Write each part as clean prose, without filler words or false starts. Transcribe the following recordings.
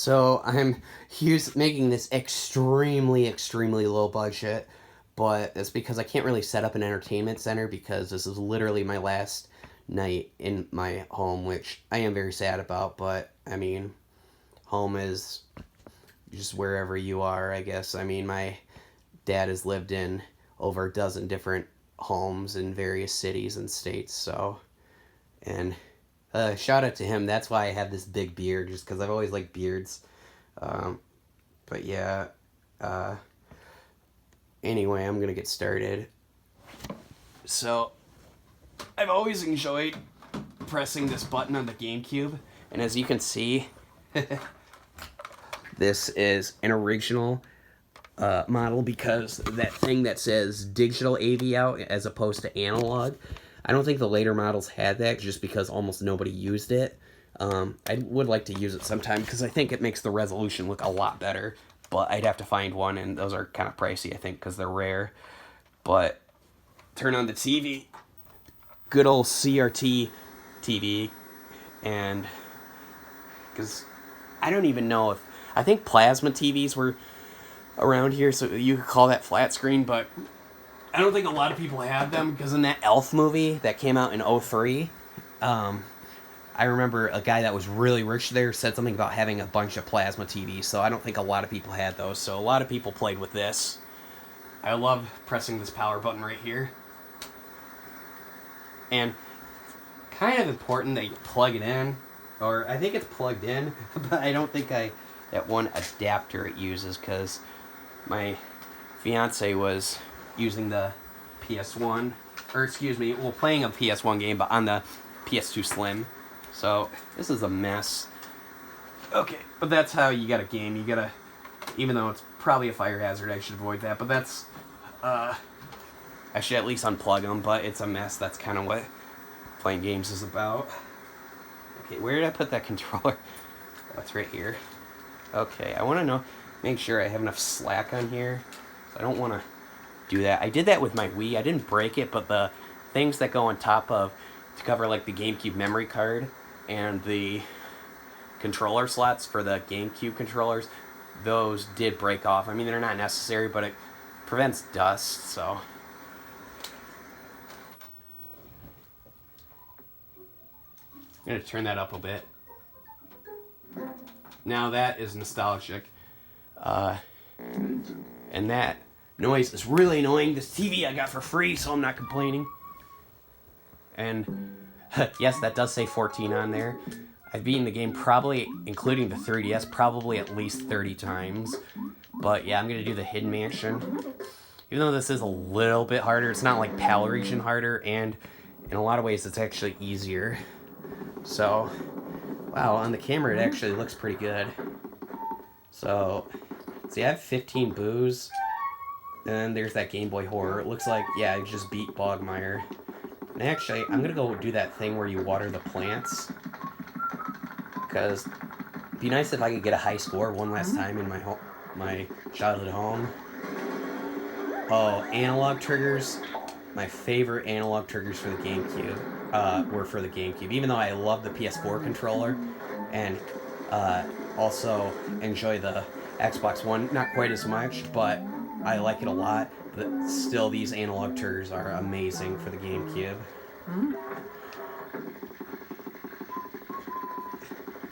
So I'm making this extremely low budget, but it's because I can't really set up an entertainment center because this is literally my last night in my home, which I am very sad about. But I mean, home is just wherever you are, I guess. I mean, my dad has lived in over a dozen different homes in various cities and states, so and shout out to him. That's why I have this big beard, just because I've always liked beards. Um, but yeah, uh, anyway, I'm gonna get started. So, I've always enjoyed pressing this button on the GameCube, and as you can see, this is an original model because that thing that says digital AV out as opposed to analog. I don't think the later models had that just because almost nobody used it. I would like to use it sometime because I think it makes the resolution look a lot better, but I'd have to find one, and those are kind of pricey, I think, because they're rare. But turn on the TV, good old CRT TV, and because I don't even know if, I think plasma TVs were around here, so you could call that flat screen, but I don't think a lot of people had them because in that Elf movie that came out in '03, I remember a guy that was really rich there said something about having a bunch of plasma TVs, so I don't think a lot of people had those, so a lot of people played with this. I love pressing this power button right here. And kind of important that you plug it in, or I think it's plugged in, but I don't think that one adapter it uses because my fiance was using the PS1, or excuse me, well, playing a PS1 game, but on the PS2 Slim. So this is a mess. Okay, but that's how you gotta game. You gotta, even though it's probably a fire hazard, I should avoid that. But that's, I should at least unplug them. But it's a mess. That's kind of what playing games is about. Okay, where did I put that controller? Oh, it's right here. Okay, I want to make sure I have enough slack on here. I don't want to do that. I did that with my Wii. I didn't break it, but the things that go on top of to cover like the GameCube memory card and the controller slots for the GameCube controllers, those did break off. I mean, they're not necessary, but it prevents dust, so. I'm going to turn that up a bit. Now that is nostalgic. And that noise is really annoying. This TV I got for free, so I'm not complaining. And yes, that does say 14 on there. I've beaten the game probably, including the 3DS, probably at least 30 times. But yeah, I'm going to do the Hidden Mansion. Even though this is a little bit harder, it's not like PAL region harder, and in a lot of ways it's actually easier. So, wow, on the camera it actually looks pretty good. So, see, I have 15 boos, and there's that Game Boy Horror. It looks like, yeah, I just beat Bogmire. And actually, I'm gonna go do that thing where you water the plants, because it'd be nice if I could get a high score one last time in my childhood home. Oh, analog triggers. My favorite analog triggers for the GameCube were for the GameCube, even though I love the PS4 controller, and also enjoy the Xbox One, not quite as much, but I like it a lot. But still, these analog triggers are amazing for the GameCube.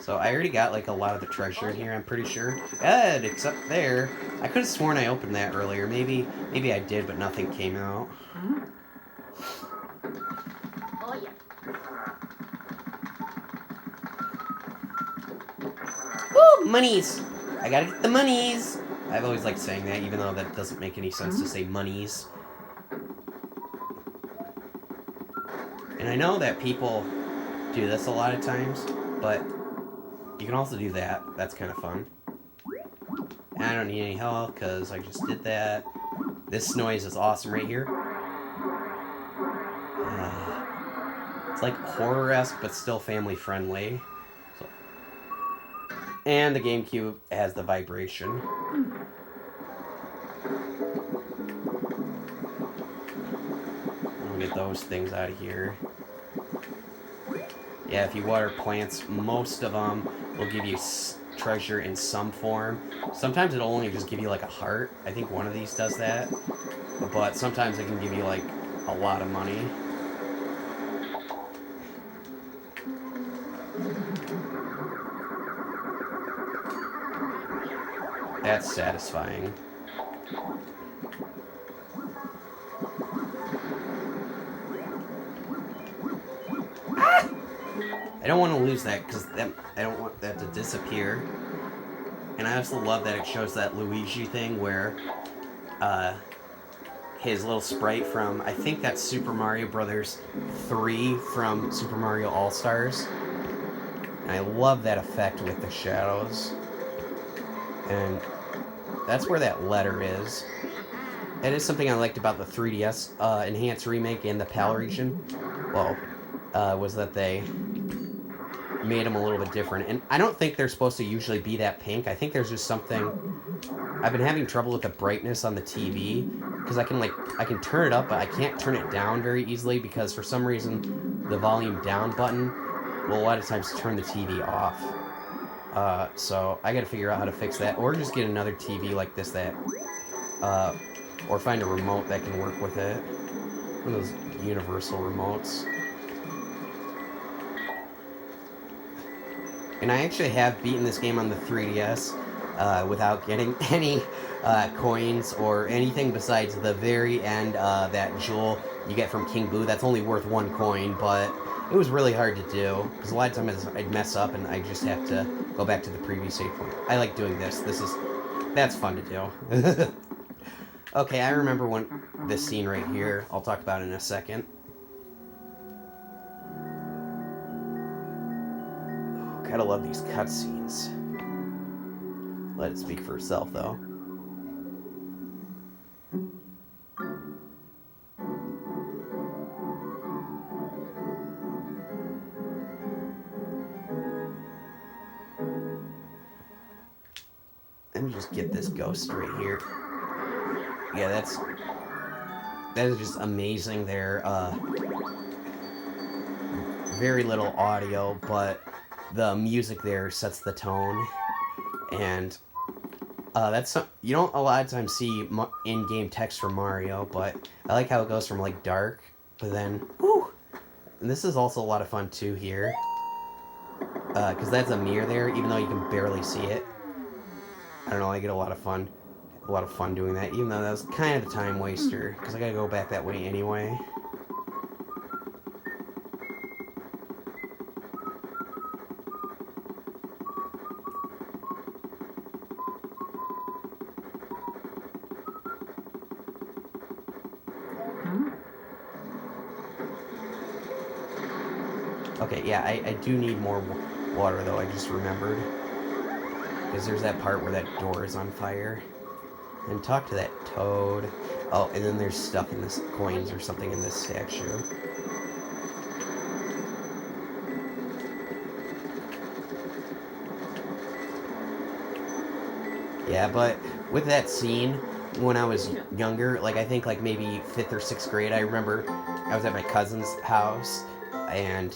So I already got like a lot of the treasure in here, I'm pretty sure. Ed, it's up there. I could have sworn I opened that earlier. Maybe I did, but nothing came out. Oh yeah. Woo, monies! I gotta get the monies! I've always liked saying that, even though that doesn't make any sense to say monies. And I know that people do this a lot of times, but you can also do that. That's kind of fun. And I don't need any help, because I just did that. This noise is awesome right here. It's like horror-esque, but still family-friendly. So. And the GameCube has the vibration. I'll get those things out of here. Yeah, if you water plants, most of them will give you treasure in some form. Sometimes it'll only just give you like a heart. I think one of these does that. But sometimes it can give you like a lot of money. That's satisfying. Ah! I don't want to lose that because I don't want that to disappear. And I also love that it shows that Luigi thing where his little sprite from, I think that's Super Mario Brothers 3 from Super Mario All-Stars. And I love that effect with the shadows. And that's where that letter is. That is something I liked about the 3DS Enhanced Remake in the PAL region. Well, was that they made them a little bit different. And I don't think they're supposed to usually be that pink. I think there's just something... I've been having trouble with the brightness on the TV because I can turn it up, but I can't turn it down very easily because for some reason the volume down button will a lot of times turn the TV off. So I got to figure out how to fix that, or just get another TV like this or find a remote that can work with it. One of those universal remotes. And I actually have beaten this game on the 3DS without getting any coins or anything besides the very end, that jewel you get from King Boo. That's only worth 1 coin, but it was really hard to do because a lot of times I'd mess up and I just have to go back to the previous save point. I like doing this. That's fun to do. Okay, I remember this scene right here. I'll talk about it in a second. Gotta love these cutscenes. Let it speak for itself, though. Let me just get this ghost right here. Yeah, that is just amazing there. Very little audio, but the music there sets the tone, and you don't a lot of times see in-game text for Mario, but I like how it goes from like dark, but then whoo, and this is also a lot of fun too here, because that's a mirror there, even though you can barely see it. I don't know, I get a lot of fun doing that, even though that was kind of a time waster, because I gotta go back that way anyway. Okay, yeah, I do need more water, though, I just remembered. Because there's that part where that door is on fire. And talk to that toad. Oh, and then there's stuff in this, coins or something in this statue. Yeah, but with that scene, when I was younger, like I think like maybe 5th or 6th grade, I remember I was at my cousin's house, and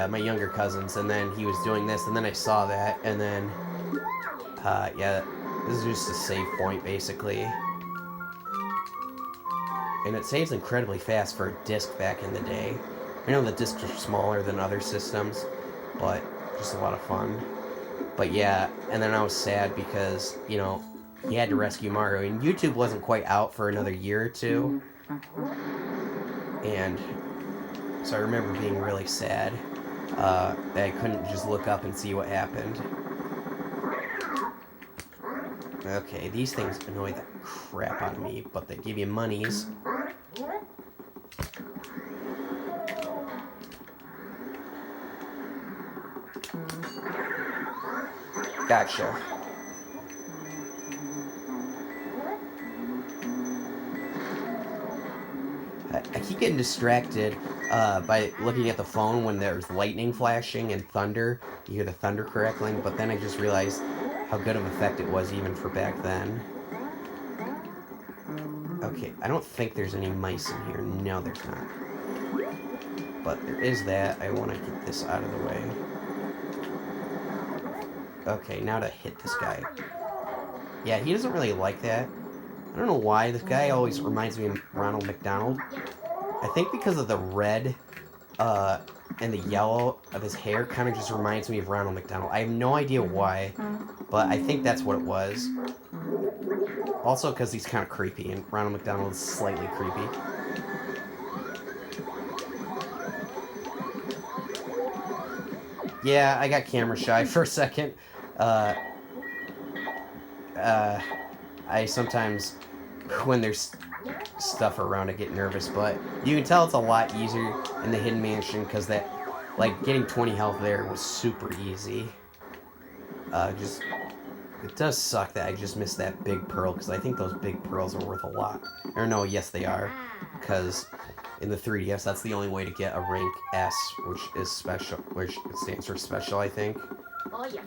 my younger cousins, and then he was doing this, and then I saw that, and then, yeah, this is just a save point, basically. And it saves incredibly fast for a disc back in the day. I know the discs are smaller than other systems, but just a lot of fun. But yeah, and then I was sad because, you know, he had to rescue Mario, and YouTube wasn't quite out for another year or two. And so I remember being really sad that I couldn't just look up and see what happened. Okay, these things annoy the crap out of me, but they give you monies. Gotcha. I keep getting distracted by looking at the phone when there's lightning flashing and thunder. You hear the thunder crackling, but then I just realized how good of an effect it was even for back then. Okay, I don't think there's any mice in here. No, there's not. But there is that. I want to get this out of the way. Okay, now to hit this guy. Yeah, he doesn't really like that. I don't know why. This guy always reminds me of Ronald McDonald. I think because of the red and the yellow of his hair kind of just reminds me of Ronald McDonald. I have no idea why, but I think that's what it was. Also because he's kind of creepy, and Ronald McDonald is slightly creepy. Yeah, I got camera shy for a second. I sometimes, when there's stuff around, I get nervous, but you can tell it's a lot easier in the Hidden Mansion because that, like, getting 20 health there was super easy. It does suck that I just missed that big pearl because I think those big pearls are worth a lot. Or no, yes they are, because in the 3DS that's the only way to get a rank S, which is special, which stands for special, I think. Oh yeah.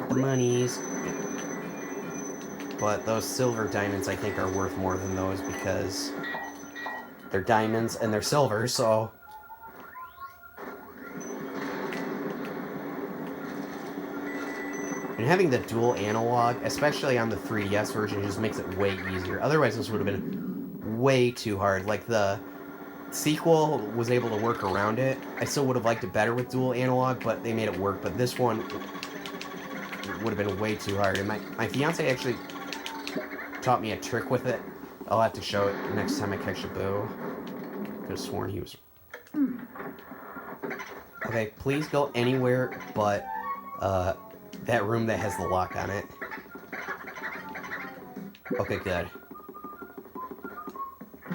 The monies. But those silver diamonds, I think, are worth more than those because they're diamonds and they're silver, so... And having the dual analog, especially on the 3DS version, just makes it way easier. Otherwise, this would have been way too hard. Like, the sequel was able to work around it. I still would have liked it better with dual analog, but they made it work. But this one would have been way too hard. And my fiance actually taught me a trick with it. I'll have to show it next time I catch a boo. Could have sworn he was... Okay, please go anywhere but that room that has the lock on it. Okay, good.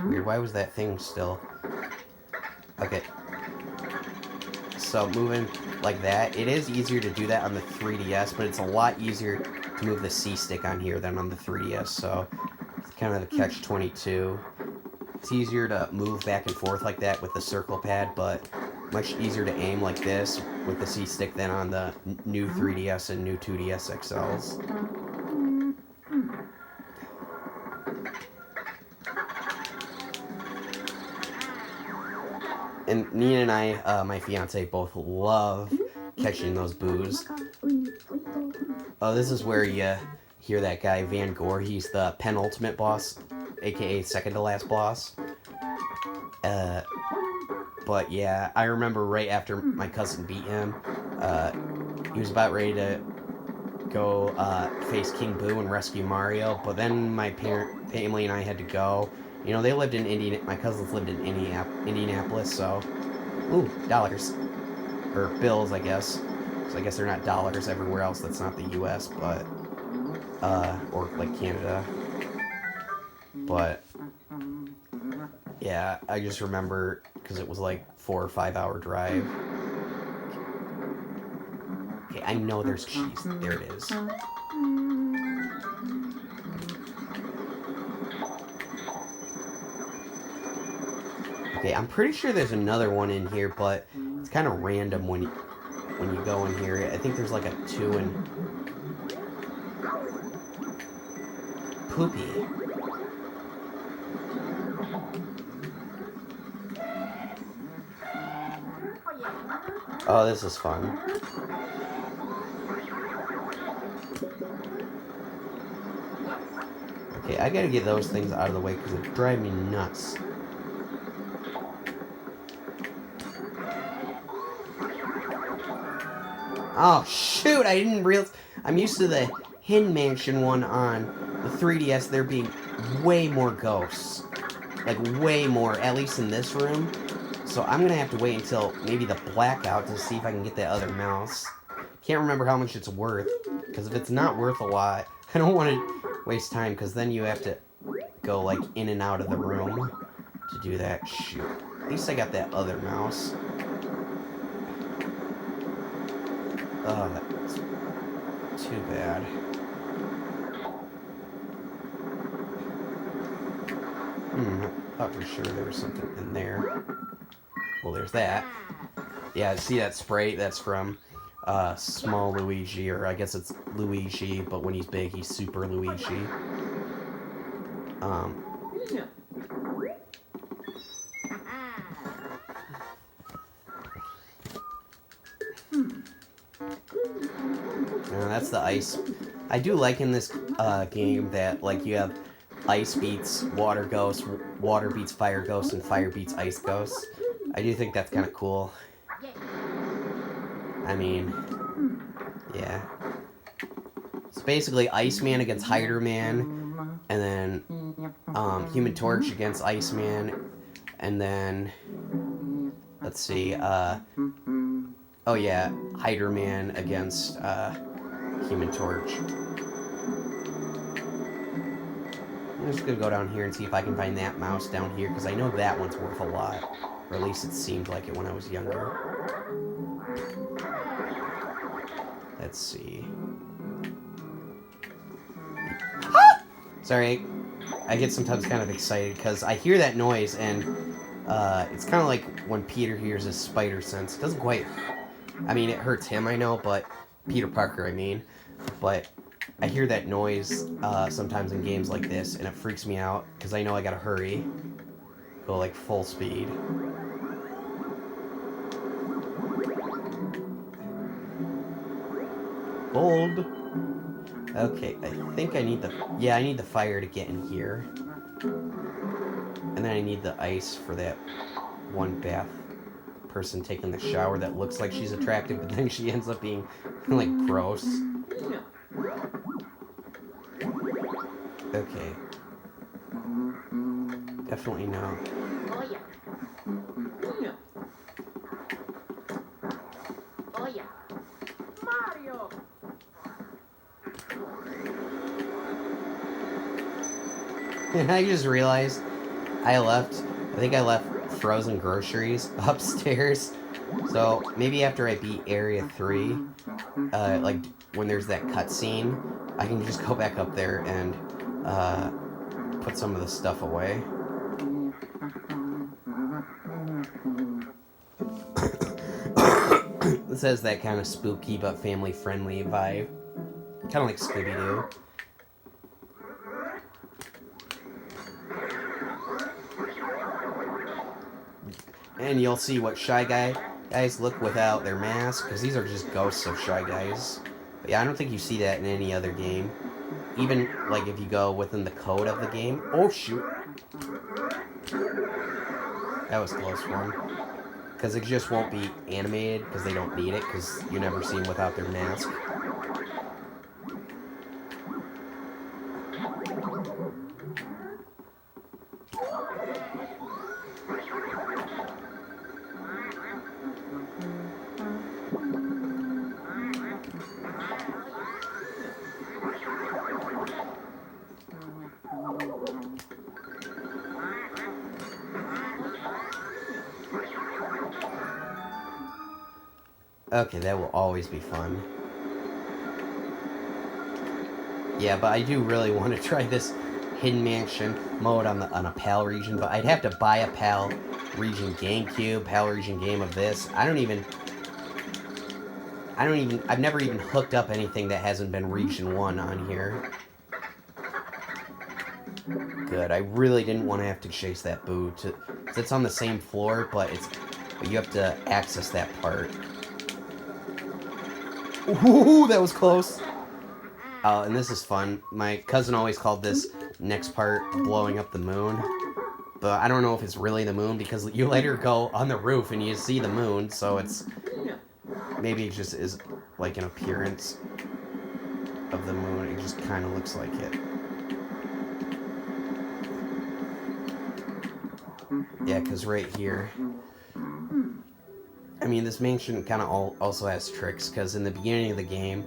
Weird, why was that thing still... Okay. So, moving like that, it is easier to do that on the 3DS, but it's a lot easier to move the C-stick on here than on the 3DS, so it's kind of the catch-22. It's easier to move back and forth like that with the circle pad, but much easier to aim like this with the C-stick than on the new 3DS and new 2DS XLs. And Nina and I, my fiance, both love catching those boos. Oh, this is where you hear that guy, Van Gore. He's the penultimate boss, aka second to last boss. But yeah, I remember right after my cousin beat him, he was about ready to go face King Boo and rescue Mario, but then my family and I had to go. You know, they lived in my cousins lived in Indianapolis, so... Ooh, dollars. Or bills, I guess. So I guess they're not dollars everywhere else that's not the US, but... or, like, Canada. But... Yeah, I just remember, because it was like 4 or 5 hour drive. Okay, I know there's cheese. There it is. Okay, I'm pretty sure there's another one in here, but it's kind of random when you go in here. I think there's like a 2 and... Poopy. Oh, this is fun. Okay, I gotta get those things out of the way because they drive me nuts. Oh, shoot! I didn't realize... I'm used to the Hidden Mansion one on the 3DS, there being way more ghosts. Like, way more, at least in this room. So I'm gonna have to wait until maybe the blackout to see if I can get that other mouse. Can't remember how much it's worth, because if it's not worth a lot, I don't want to waste time, because then you have to go, like, in and out of the room to do that. Shoot. At least I got that other mouse. Oh, that's too bad. I thought for sure there was something in there. Well, there's that. Yeah, see that spray? That's from Small Luigi, or I guess it's Luigi, but when he's big, he's Super Luigi. that's the ice. I do like in this game that, like, you have ice beats water ghost, water beats fire ghost, and fire beats ice ghost. I do think that's kind of cool. I mean, yeah. It's basically Iceman against Hiderman, and then Human Torch against Iceman, and then, let's see, oh yeah, Hiderman against Human Torch. I'm just gonna go down here and see if I can find that mouse down here, because I know that one's worth a lot. Or at least it seemed like it when I was younger. Let's see. Ah! Sorry, I get sometimes kind of excited because I hear that noise, and it's kind of like when Peter hears his spider sense. It doesn't quite... I mean, it hurts him, I know, but... Peter Parker, I mean. But I hear that noise sometimes in games like this, and it freaks me out because I know I gotta hurry. Go like full speed. Gold. Okay, I think I need the... Yeah, I need the fire to get in here. And then I need the ice for that one bath person taking the shower that looks like she's attractive, but then she ends up being, like, gross. Okay. Definitely no. Oh yeah. Oh yeah. Mario. And I just realized I think I left frozen groceries upstairs. So maybe after I beat Area 3, like when there's that cutscene, I can just go back up there and put some of the stuff away. This has that kind of spooky but family-friendly vibe. Kind of like Scooby-Doo. And you'll see what Shy guys look without their mask, because these are just ghosts of Shy Guys. But yeah, I don't think you see that in any other game. Even, like, if you go within the code of the game. Oh, shoot. That was a close one. Because it just won't be animated, because they don't need it, because you never see them without their mask. Okay, that will always be fun. Yeah, but I do really want to try this Hidden Mansion mode on a PAL region, but I'd have to buy a PAL region GameCube, PAL region game of this. I've never even hooked up anything that hasn't been region 1 on here. Good, I really didn't want to have to chase that boo. It's on the same floor, but you have to access that part. Ooh, that was close. Oh, and this is fun. My cousin always called this next part blowing up the moon. But I don't know if it's really the moon, because you later go on the roof and you see the moon, so it's... Maybe it just is like an appearance of the moon. It just kind of looks like it. Yeah, because right here... I mean, this mansion kind of also has tricks, because in the beginning of the game,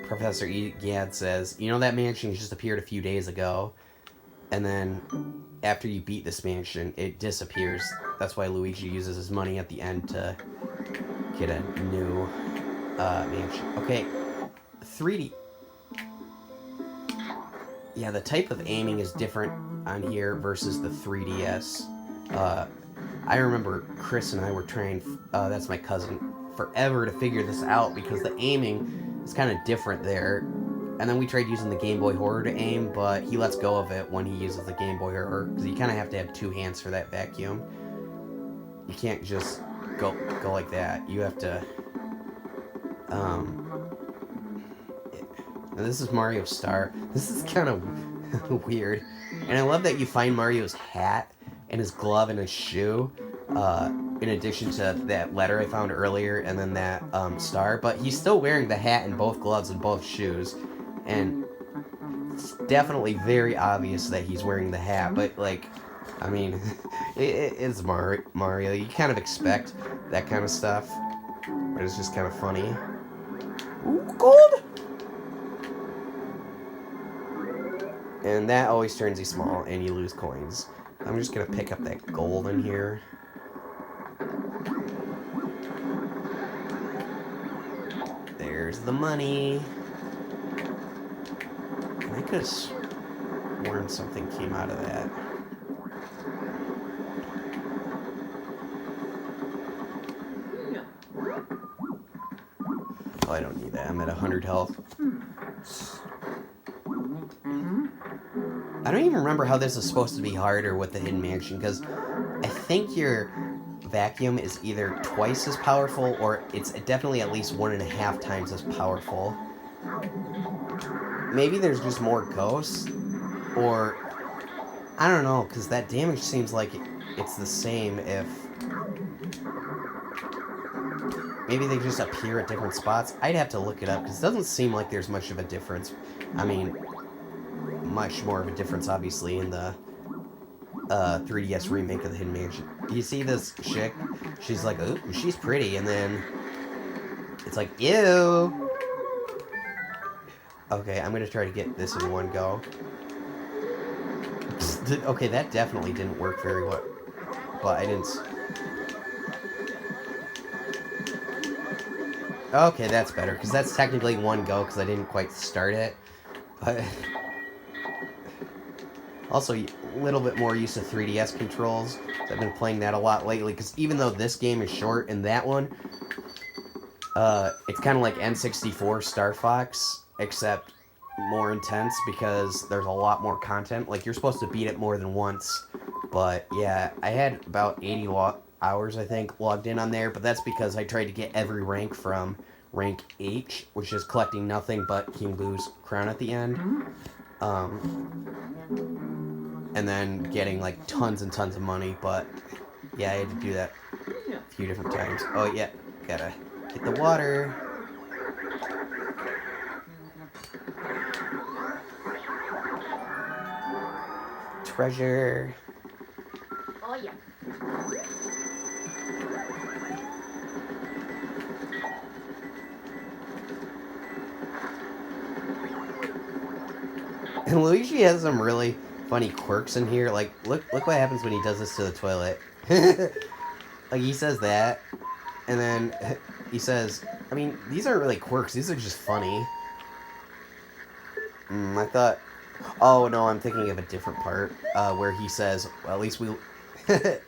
Professor Egad says, you know, that mansion just appeared a few days ago, and then after you beat this mansion, it disappears. That's why Luigi uses his money at the end to get a new mansion. Okay, 3D. Yeah, the type of aiming is different on here versus the 3DS. I remember Chris and I were trying, that's my cousin, forever to figure this out, because the aiming is kind of different there. And then we tried using the Game Boy Horror to aim, but he lets go of it when he uses the Game Boy Horror, because you kind of have to have 2 hands for that vacuum. You can't just go like that. You have to, And this is Mario Star. This is kind of weird. And I love that you find Mario's hat and his glove and his shoe, in addition to that letter I found earlier and then that star. But he's still wearing the hat and both gloves and both shoes. And it's definitely very obvious that he's wearing the hat. But, like, I mean, it's Mario. You kind of expect that kind of stuff. But it's just kind of funny. Ooh, gold! And that always turns you small, and you lose coins. I'm just gonna pick up that gold in here. There's the money. And I could have sworn something came out of that. Oh, I don't need that. I'm at 100 health. I don't even remember how this is supposed to be harder with the Hidden Mansion, because I think your vacuum is either twice as powerful, or it's definitely at least 1.5 times as powerful. Maybe there's just more ghosts, or I don't know, because that damage seems like it's the same if... Maybe they just appear at different spots. I'd have to look it up, because it doesn't seem like there's much of a difference. I mean, much more of a difference, obviously, in the 3DS remake of the Hidden Mansion. You see this chick? She's like, ooh, she's pretty, and then it's like, ew! Okay, I'm gonna try to get this in one go. Okay, that definitely didn't work very well. But I didn't... Okay, that's better, because that's technically one go, because I didn't quite start it. But... Also, a little bit more use of 3DS controls. I've been playing that a lot lately, because even though this game is short and that one, it's kind of like N64 Star Fox, except more intense, because there's a lot more content. Like, you're supposed to beat it more than once. But, yeah, I had about 80 hours, I think, logged in on there, but that's because I tried to get every rank from rank H, which is collecting nothing but King Boo's crown at the end. And then getting, like, tons and tons of money, but, yeah, I had to do that a few different times. Oh, yeah, gotta get the water. Treasure. Oh, yeah. And Luigi has some really funny quirks in here. Like, look what happens when he does this to the toilet. Like, he says that, and then he says, I mean, these aren't really quirks, these are just funny. I thought, oh no, I'm thinking of a different part, where he says, well, at least we, like,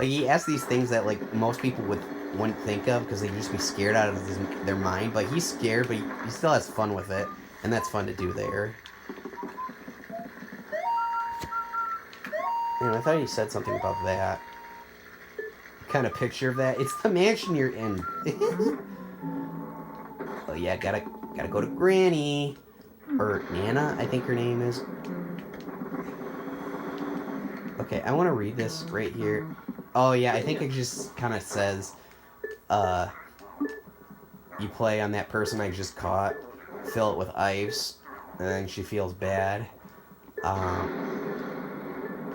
he asks these things that, like, most people wouldn't think of, because they'd just be scared out of their mind, but he's scared, but he still has fun with it, and that's fun to do there. I thought he said something about that. Kind of picture of that. It's the mansion you're in. Oh yeah, gotta go to Granny. Or Nana, I think her name is. Okay, I want to read this right here. Oh yeah, I think it just kind of says, you play on that person I just caught, fill it with ice, and then she feels bad.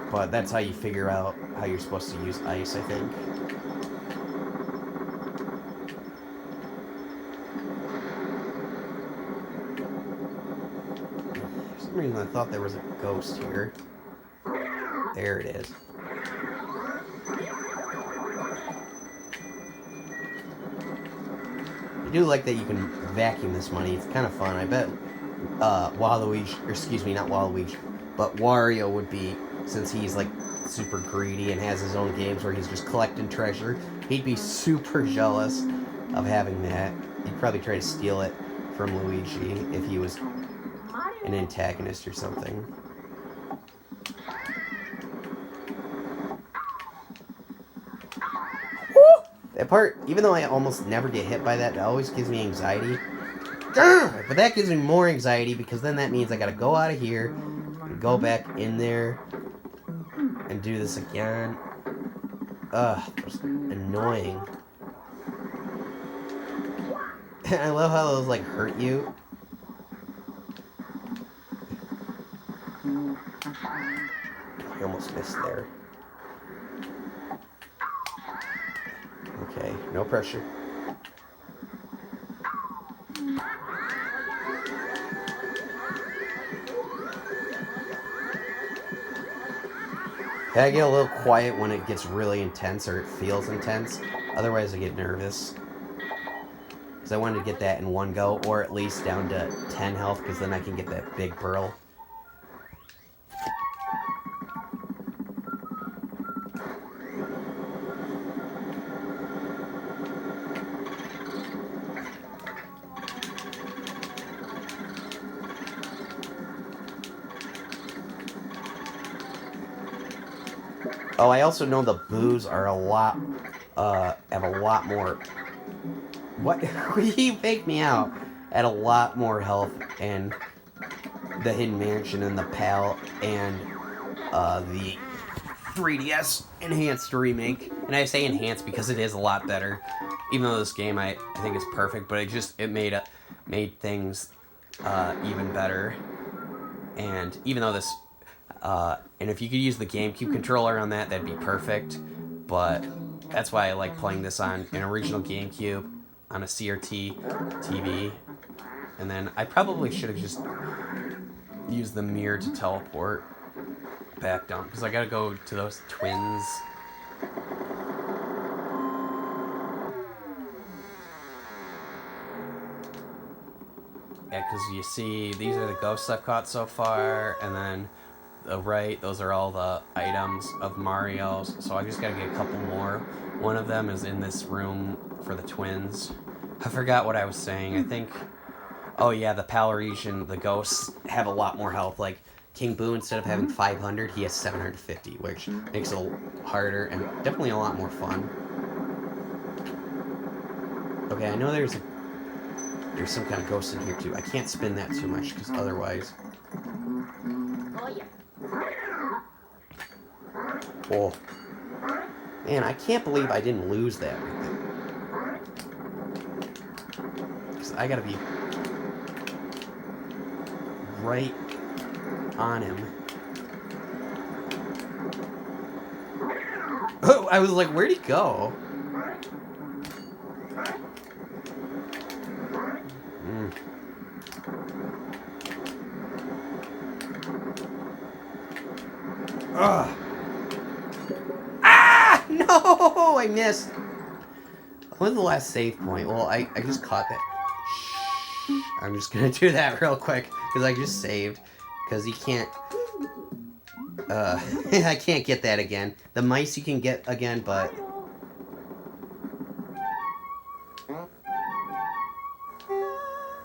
But that's how you figure out how you're supposed to use ice, I think. For some reason I thought there was a ghost here. There it is. I do like that you can vacuum this money. It's kind of fun. I bet Waluigi, or excuse me, not Waluigi, but Wario would be, since he's like super greedy and has his own games where he's just collecting treasure, he'd be super jealous of having that. He'd probably try to steal it from Luigi if he was an antagonist or something. Woo! That part, even though I almost never get hit by that, it always gives me anxiety. But that gives me more anxiety because then that means I gotta go out of here and go back in there and do this again. Ugh, it's annoying. I love how those like hurt you. I almost missed there. Okay, no pressure. I get a little quiet when it gets really intense or it feels intense. Otherwise, I get nervous. Because I wanted to get that in one go, or at least down to 10 health, because then I can get that big pearl. Oh, I also know the boos are have a lot more... What? You faked me out. At a lot more health and the Hidden Mansion and the PAL and the 3DS Enhanced Remake. And I say enhanced because it is a lot better. Even though this game I think is perfect, but it made things even better. And even though this... and if you could use the GameCube controller on that, that'd be perfect. But that's why I like playing this on an original GameCube, on a CRT TV. And then I probably should have just used the mirror to teleport back down, because I gotta go to those twins. Yeah, because you see, these are the ghosts I've caught so far, and then the right, those are all the items of Mario's, so I just gotta get a couple more. One of them is in this room for the twins. I forgot what I was saying. I think, oh yeah, the PAL region, the ghosts have a lot more health. Like, King Boo, instead of having 500, he has 750, which makes it a little harder and definitely a lot more fun. Okay, I know there's some kind of ghost in here too. I can't spin that too much, because otherwise... Oh, yeah. Oh. Man, I can't believe I didn't lose that right there. Because I gotta be right on him. Oh, I was like, where'd he go? Ugh. Ah! No! I missed. When's the last save point? Well, I just caught that. Shh. I'm just gonna do that real quick, because I just saved. Because you can't... I can't get that again. The mice you can get again, but...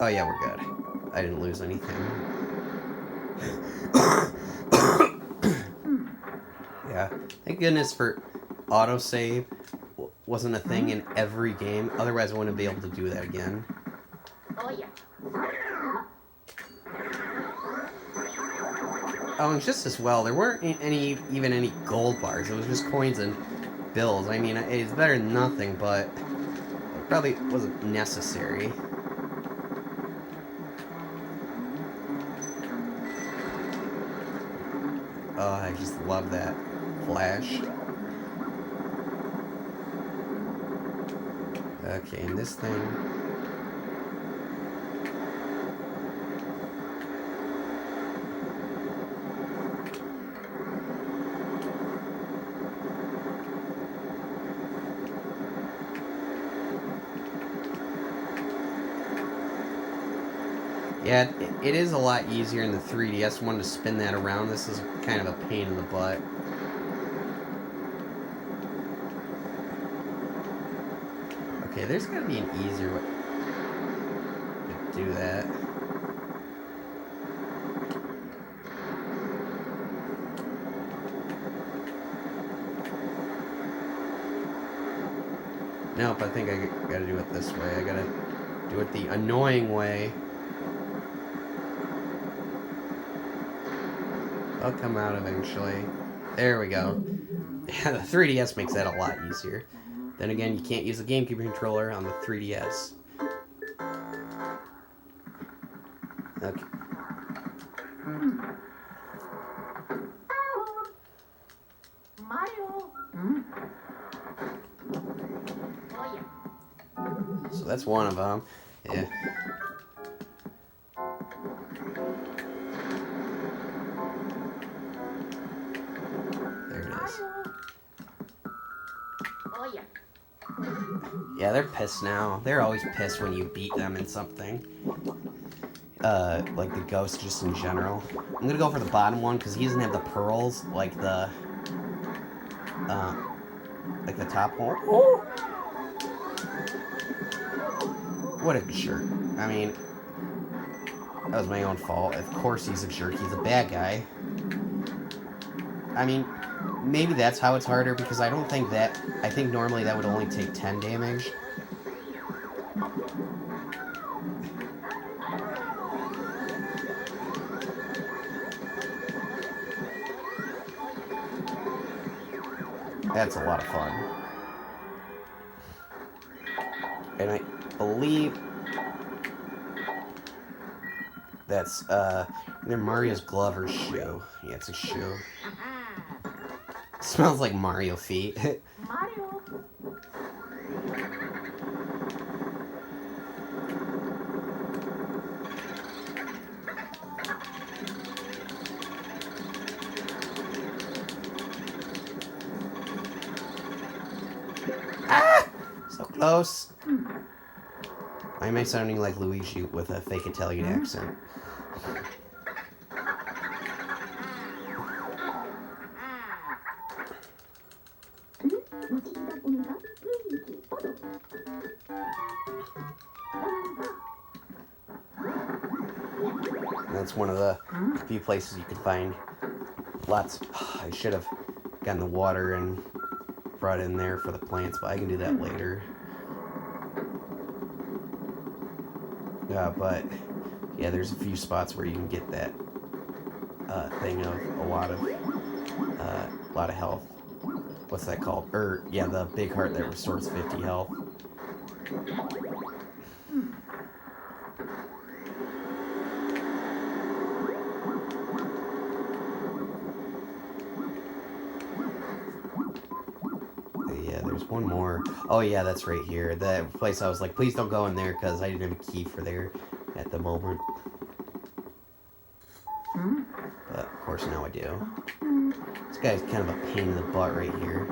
Oh yeah, we're good. I didn't lose anything. Yeah, thank goodness for autosave wasn't a thing in every game. Otherwise, I wouldn't be able to do that again. Oh, yeah. Oh, and just as well, there weren't even any gold bars. It was just coins and bills. I mean, it's better than nothing, but it probably wasn't necessary. Oh, I just love that flash. Okay, and this thing... Yeah, it is a lot easier in the 3DS one to spin that around. This is kind of a pain in the butt. Okay, there's gotta be an easier way to do that. Nope, I think I gotta do it this way. I gotta Do it the annoying way. I'll come out eventually. There we go. Yeah, the 3DS makes that a lot easier. Then again, you can't use a GameCube controller on the 3DS. Okay. Mario. Oh yeah. So that's one of them. Yeah. There it is. Oh yeah. Yeah, they're pissed now. They're always pissed when you beat them in something. Like the ghost just in general. I'm gonna go for the bottom one because he doesn't have the pearls like the top one. Oh! What a jerk. I mean, that was my own fault. Of course he's a jerk. He's a bad guy. I mean, maybe that's how it's harder because I don't think that... I think normally that would only take 10 damage. That's a lot of fun. And I believe that's either Mario's glove or shoe. Yeah, it's a shoe. It smells like Mario feet. Mario. Ah! So close. Why am I sounding like Luigi with a fake Italian accent? That's one of the few places you can find lots. I should have gotten the water and brought it in there for the plants, but I can do that later. But yeah, there's a few spots where you can get that thing of a lot of health. What's that called? Yeah, the big heart that restores 50 health. There's one more. Oh yeah, that's right here. That place I was like, please don't go in there because I didn't have a key for there at the moment. But of course now I do. This guy's kind of a pain in the butt right here.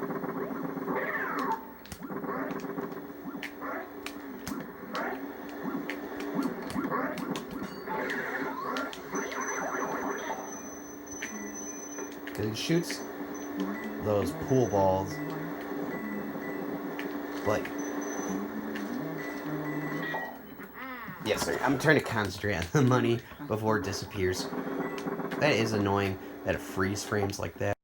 Because he shoots those pool balls. Like, yes, sir. I'm trying to concentrate on the money before it disappears. That is annoying that it freeze frames like that.